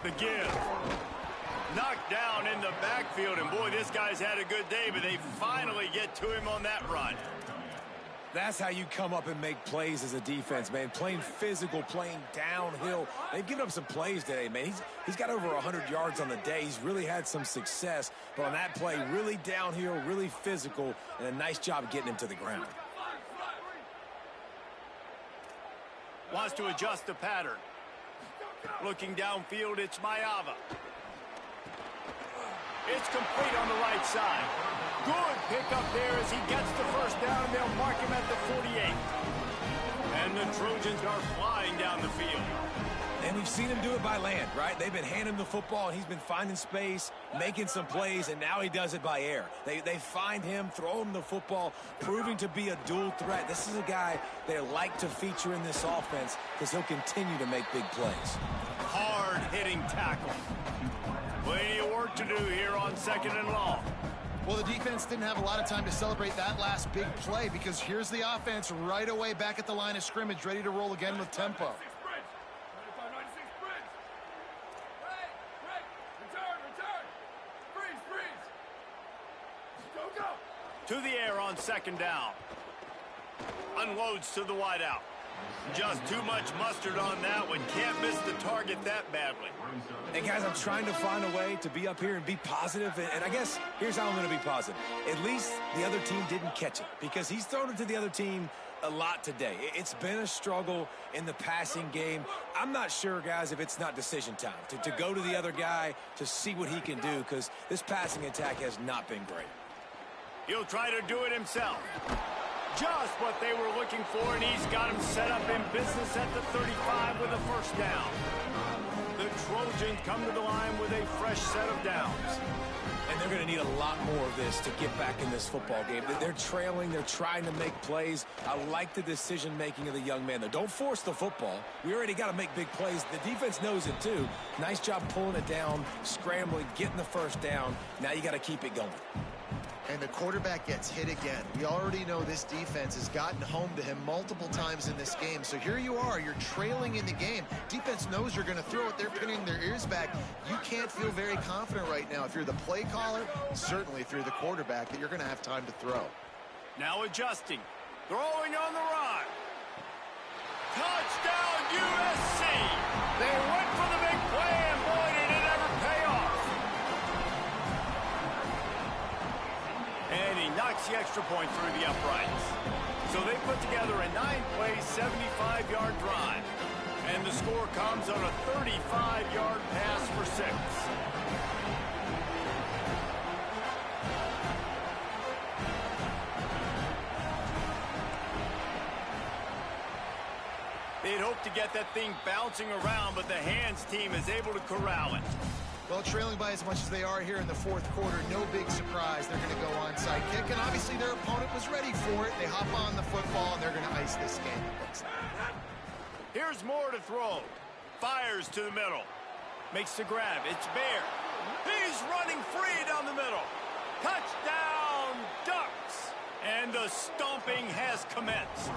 The give. Knocked down in the backfield, and boy, this guy's had a good day, but they finally get to him on that run. That's how you come up and make plays as a defense, man. Playing physical, playing downhill. They've given up some plays today, man. He's got over 100 yards on the day. He's really had some success. But on that play, really downhill, really physical, and a nice job getting him to the ground. Wants to adjust the pattern. Looking downfield, it's Mayava. It's complete on the right side. Good pickup there as he gets the first down, and they'll mark him at the 48. And the Trojans are flying down the field. And we've seen him do it by land, right? They've been handing him the football, and he's been finding space, making some plays, and now he does it by air. They find him, throw him the football, proving to be a dual threat. This is a guy they like to feature in this offense because he'll continue to make big plays. Hard-hitting tackle. Plenty of work to do here on 2nd and long. Well, the defense didn't have a lot of time to celebrate that last big play because here's the offense right away back at the line of scrimmage, ready to roll again with tempo. To the air on 2nd down. Unloads to the wideout. Just too much mustard on that one. Can't miss the target that badly. Hey, guys, I'm trying to find a way to be up here and be positive, and I guess here's how I'm going to be positive. At least the other team didn't catch it because he's thrown it to the other team a lot today. It's been a struggle in the passing game. I'm not sure, guys, if it's not decision time to go to the other guy to see what he can do because this passing attack has not been great. He'll try to do it himself. Just what they were looking for, and he's got him set up in business at the 35 with a first down. The Trojans come to the line with a fresh set of downs. And they're going to need a lot more of this to get back in this football game. They're trailing. They're trying to make plays. I like the decision-making of the young man, though. Don't force the football. We already got to make big plays. The defense knows it, too. Nice job pulling it down, scrambling, getting the first down. Now you got to keep it going. And the quarterback gets hit again. We already know this defense has gotten home to him multiple times in this game. So here you are, you're trailing in the game. Defense knows you're going to throw it. They're pinning their ears back. You can't feel very confident right now. If you're the play caller, certainly if you're the quarterback, that you're going to have time to throw. Now adjusting. Throwing on the run. Touchdown USC. They went for the big play, and boy, did it ever pay off. And he knocks the extra point through the uprights. So they put together a 9-play, 75-yard drive. And the score comes on a 35-yard pass for 6. They'd hoped to get that thing bouncing around, but the hands team is able to corral it. Well, trailing by as much as they are here in the fourth quarter, no big surprise. They're going to go onside kick, and obviously their opponent was ready for it. They hop on the football, and they're going to ice this game. Here's more to throw. Fires to the middle. Makes the grab. It's Bear. He's running free down the middle. Touchdown, Ducks. And the stomping has commenced.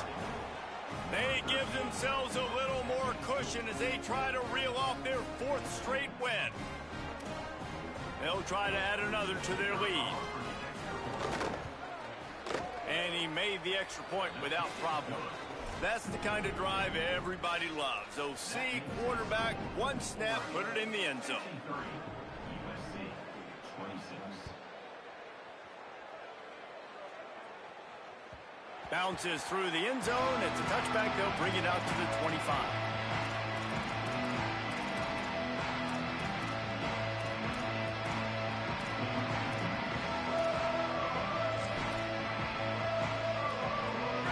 They give themselves a little more cushion as they try to reel off their 4th straight win. They'll try to add another to their lead. And he made the extra point without problem. That's the kind of drive everybody loves. OC, quarterback, one snap, put it in the end zone. USC 26. Bounces through the end zone. It's a touchback. They'll bring it out to the 25.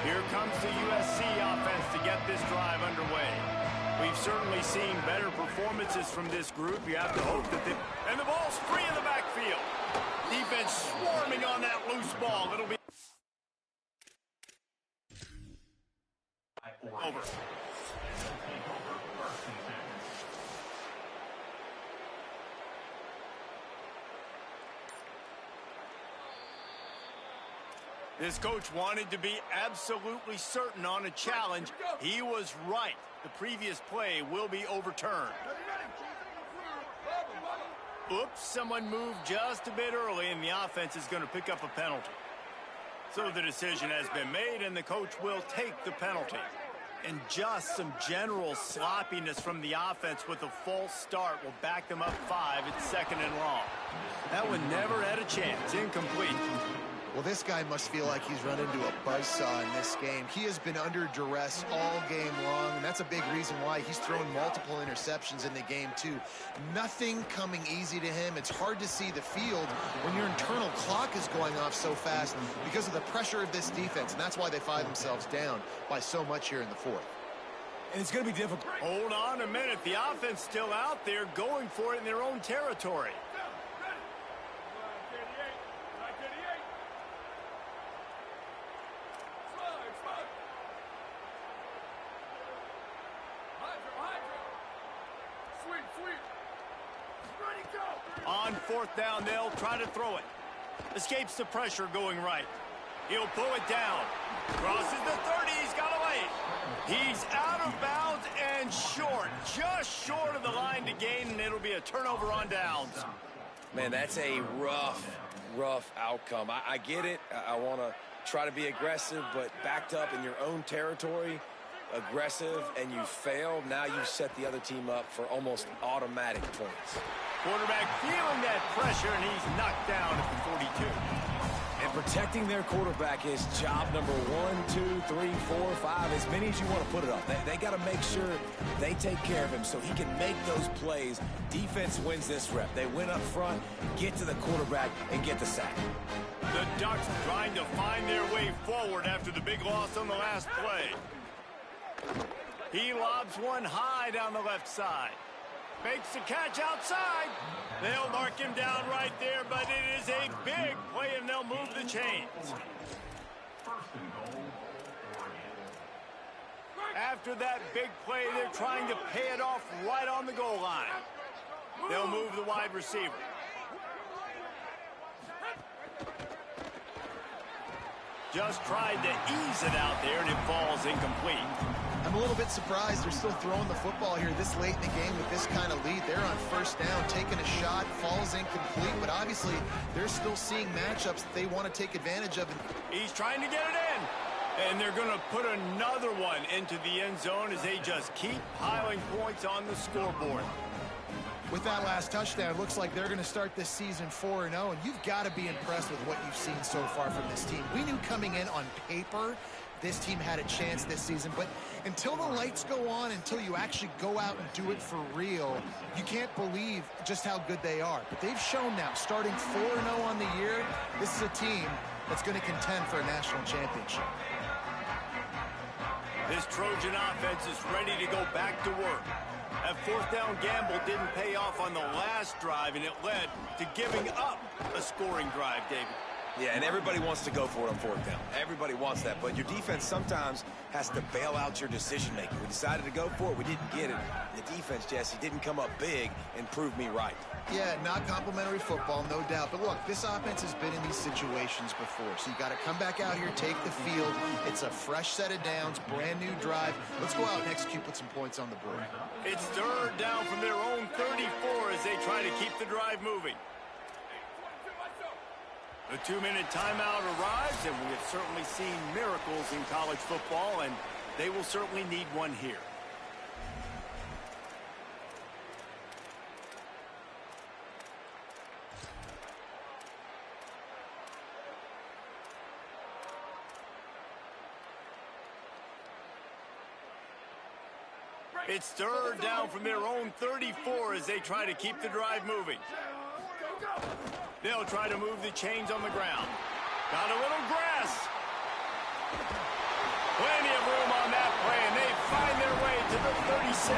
Here comes the USC offense to get this drive underway. We've certainly seen better performances from this group. You have to hope that they... And the ball's free in the backfield. Defense swarming on that loose ball. It'll be... over. This coach wanted to be absolutely certain on a challenge. He was right. The previous play will be overturned. Oops, someone moved just a bit early, and the offense is going to pick up a penalty. So the decision has been made, and the coach will take the penalty. And just some general sloppiness from the offense with a false start will back them up 5 at 2nd and long. That one never had a chance. Incomplete. Well, this guy must feel like he's run into a buzzsaw in this game. He has been under duress all game long, and that's a big reason why he's thrown multiple interceptions in the game, too. Nothing coming easy to him. It's hard to see the field when your internal clock is going off so fast because of the pressure of this defense, and that's why they find themselves down by so much here in the fourth. And it's going to be difficult. Hold on a minute. The offense still out there going for it in their own territory. On fourth down, they'll try to throw it. Escapes the pressure going right. He'll pull it down. Crosses the 30. He's got away. He's out of bounds and short. Just short of the line to gain, and it'll be a turnover on downs. Man, that's a rough outcome. I get it. I want to try to be aggressive, but backed up in your own territory, aggressive, and you fail. Now you set the other team up for almost automatic points. Quarterback feeling that pressure, and he's knocked down at the 42. And protecting their quarterback is job number 1, 2, 3, 4, 5, as many as you want to put it up. They got to make sure they take care of him so he can make those plays. Defense wins this rep. They win up front, get to the quarterback, and get the sack. The Ducks trying to find their way forward after the big loss on the last play. He lobs one high down the left side. Makes the catch outside. They'll mark him down right there, but it is a big play, and they'll move the chains. After that big play, they're trying to pay it off right on the goal line. They'll move the wide receiver. Just tried to ease it out there, and it falls incomplete. I'm a little bit surprised they're still throwing the football here this late in the game with this kind of lead. They're on first down, taking a shot, falls incomplete, but obviously they're still seeing matchups that they want to take advantage of. He's trying to get it in, and they're going to put another one into the end zone as they just keep piling points on the scoreboard. With that last touchdown, it looks like they're going to start this season 4-0, and you've got to be impressed with what you've seen so far from this team. We knew coming in on paper this team had a chance this season, but until the lights go on, until you actually go out and do it for real, you can't believe just how good they are. But they've shown now, starting 4-0 on the year, this is a team that's going to contend for a national championship. This Trojan offense is ready to go back to work. That fourth down gamble didn't pay off on the last drive, and it led to giving up a scoring drive, David. Yeah, and everybody wants to go for it on fourth down. Everybody wants that, but your defense sometimes has to bail out your decision-making. We decided to go for it. We didn't get it. The defense, Jesse, didn't come up big and prove me right. Yeah, not complimentary football, no doubt. But look, this offense has been in these situations before, so you got to come back out here, take the field. It's a fresh set of downs, brand new drive. Let's go out and execute, put some points on the board. It's third down from their own 34 as they try to keep the drive moving. The 2-minute timeout arrives, and we have certainly seen miracles in college football, and they will certainly need one here. It's third down from their own 34 as they try to keep the drive moving. They'll try to move the chains on the ground. Got a little grass. Plenty of room on that play, and they find their way to the 36.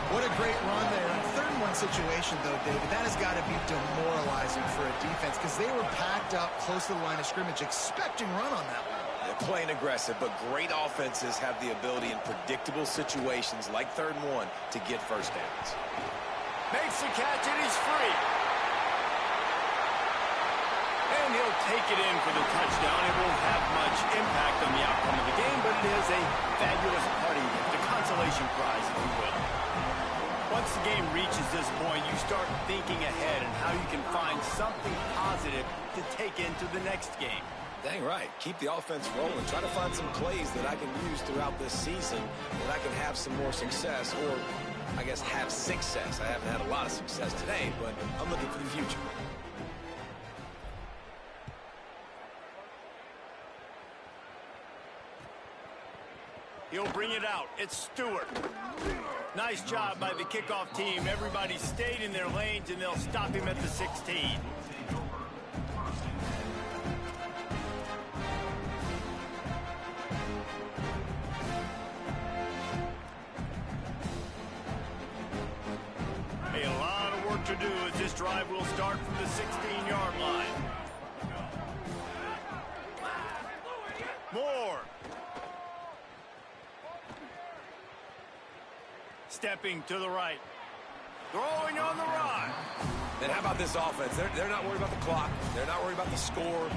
What a great run there. In a 3rd-and-1 situation, though, David, that has got to be demoralizing for a defense because they were packed up close to the line of scrimmage, expecting run on that one. They're playing aggressive, but great offenses have the ability in predictable situations like 3rd and 1 to get first downs. Makes the catch, and he's free. And he'll take it in for the touchdown. It won't have much impact on the outcome of the game, but it is a fabulous parting gift, a consolation prize, if you will. Once the game reaches this point, you start thinking ahead and how you can find something positive to take into the next game. Dang right. Keep the offense rolling. Try to find some plays that I can use throughout this season that I can have some more success, or I guess have success. I haven't had a lot of success today, but I'm looking for the future. He'll bring it out. It's Stewart. Nice job by the kickoff team. Everybody stayed in their lanes, and they'll stop him at the 16. A lot of work to do as this drive will start from the 16-yard line. Moore. Stepping to the right. Throwing on the run. Then how about this offense? They're not worried about the clock. They're not worried about the score.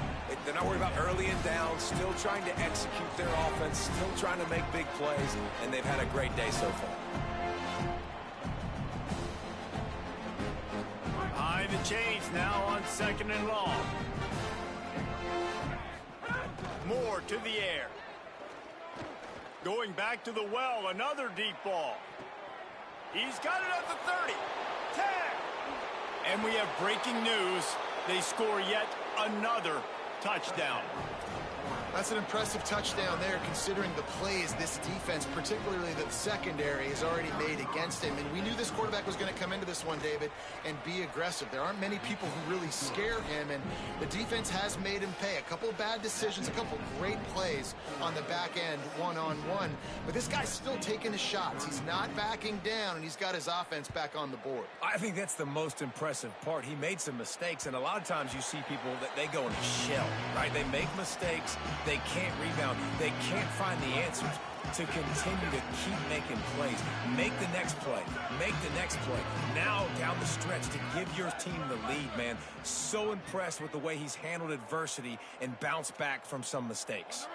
They're not worried about early and down. Still trying to execute their offense. Still trying to make big plays. And they've had a great day so far. Behind the chains now on 2nd and long. Moore to the air. Going back to the well. Another deep ball. He's got it at the 30. 10. And we have breaking news. They score yet another touchdown. That's an impressive touchdown there, considering the plays this defense, particularly the secondary, has already made against him. And we knew this quarterback was going to come into this one, David, and be aggressive. There aren't many people who really scare him, and the defense has made him pay. A couple of bad decisions, a couple of great plays on the back end, one-on-one. But this guy's still taking his shots. He's not backing down, and he's got his offense back on the board. I think that's the most impressive part. He made some mistakes, and a lot of times you see people that they go in a shell, right? They make mistakes. They can't rebound. They can't find the answers to continue to keep making plays. Make the next play. Make the next play. Now down the stretch to give your team the lead, man. So impressed with the way he's handled adversity and bounced back from some mistakes.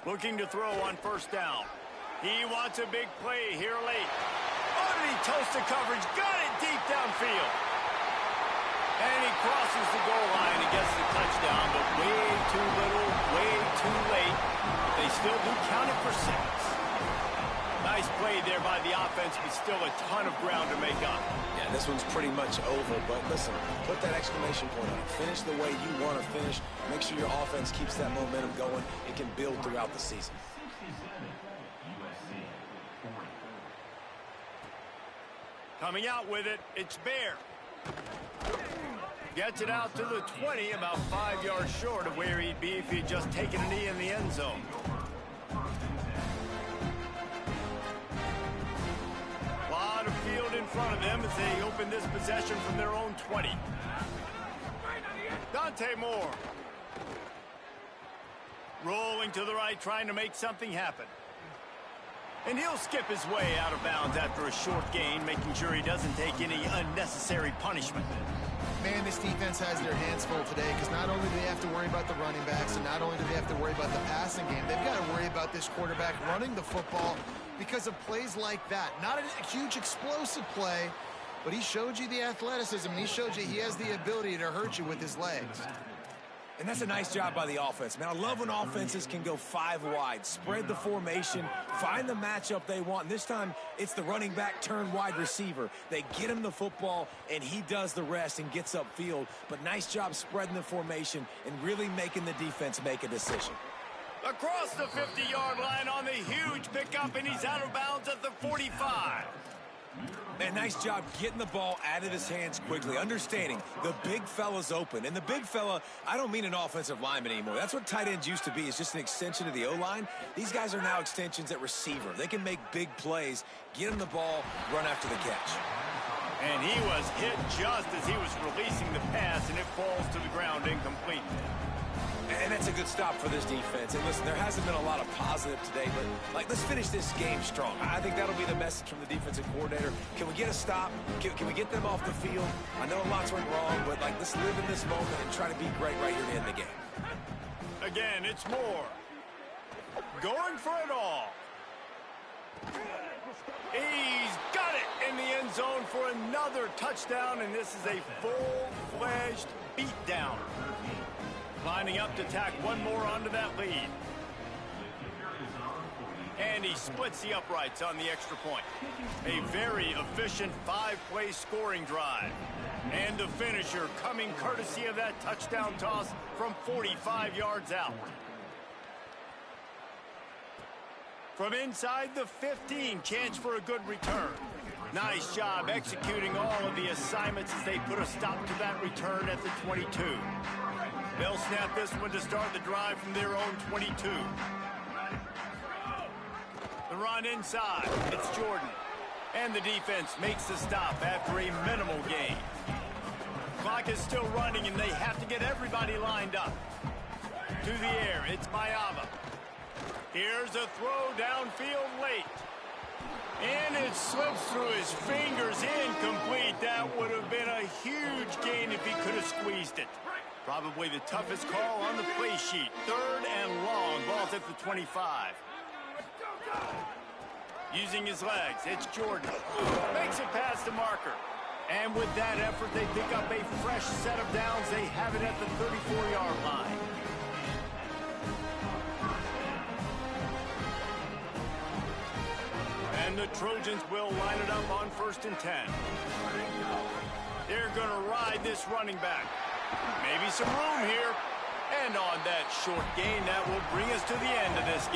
Looking to throw on 1st down. He wants a big play here late. Oh, did he toast the coverage? Got it deep downfield. And he crosses the goal line and gets the touchdown, but way too little, way too late. They still do count it for 6. Nice play there by the offense, but still a ton of ground to make up. Yeah, this one's pretty much over, but listen, put that exclamation point on it. Finish the way you want to finish. Make sure your offense keeps that momentum going. It can build throughout the season. 67, USC 40. Coming out with it, it's Bear. Gets it out to the 20, about 5 yards short of where he'd be if he'd just taken a knee in the end zone. A lot of field in front of them as they open this possession from their own 20. Dante Moore. Rolling to the right, trying to make something happen. And he'll skip his way out of bounds after a short gain, making sure he doesn't take any unnecessary punishment. Man, this defense has their hands full today because not only do they have to worry about the running backs and not only do they have to worry about the passing game, they've got to worry about this quarterback running the football because of plays like that. Not a huge explosive play, but he showed you the athleticism, and he showed you he has the ability to hurt you with his legs. And that's a nice job by the offense, man. I love when offenses can go 5 wide, spread the formation, find the matchup they want. And this time, it's the running back turned wide receiver. They get him the football, and he does the rest and gets upfield. But nice job spreading the formation and really making the defense make a decision. Across the 50-yard line on the huge pickup, and he's out of bounds at the 45. Man, nice job getting the ball out of his hands quickly, understanding the big fella's open. And the big fella, I don't mean an offensive lineman anymore. That's what tight ends used to be, is just an extension of the O-line. These guys are now extensions at receiver. They can make big plays, get him the ball, run after the catch. And he was hit just as he was releasing the pass, and it falls to the ground incomplete. And that's a good stop for this defense. And listen, there hasn't been a lot of positive today, but, let's finish this game strong. I think that'll be the message from the defensive coordinator. Can we get a stop? Can we get them off the field? I know lots went wrong, but, let's live in this moment and try to be great right here to end the game. Again, it's Moore. Going for it all. He's got it in the end zone for another touchdown, and this is a full-fledged beatdown. Lining up to tack one more onto that lead. And he splits the uprights on the extra point. A very efficient 5-play scoring drive. And the finisher coming courtesy of that touchdown toss from 45 yards out. From inside the 15, chance for a good return. Nice job executing all of the assignments as they put a stop to that return at the 22. They'll snap this one to start the drive from their own 22. The run inside. It's Jordan. And the defense makes the stop after a minimal gain. Clock is still running, and they have to get everybody lined up. To the air, it's Mayava. Here's a throw downfield late. And it slips through his fingers, incomplete. That would have been a huge gain if he could have squeezed it. Probably the toughest call on the play sheet. 3rd and long, ball's at the 25. Using his legs, it's Jordan. Makes it past the marker. And with that effort, they pick up a fresh set of downs. They have it at the 34-yard line. And the Trojans will line it up on 1st and 10. They're going to ride this running back. Maybe some room here. And on that short gain, that will bring us to the end of this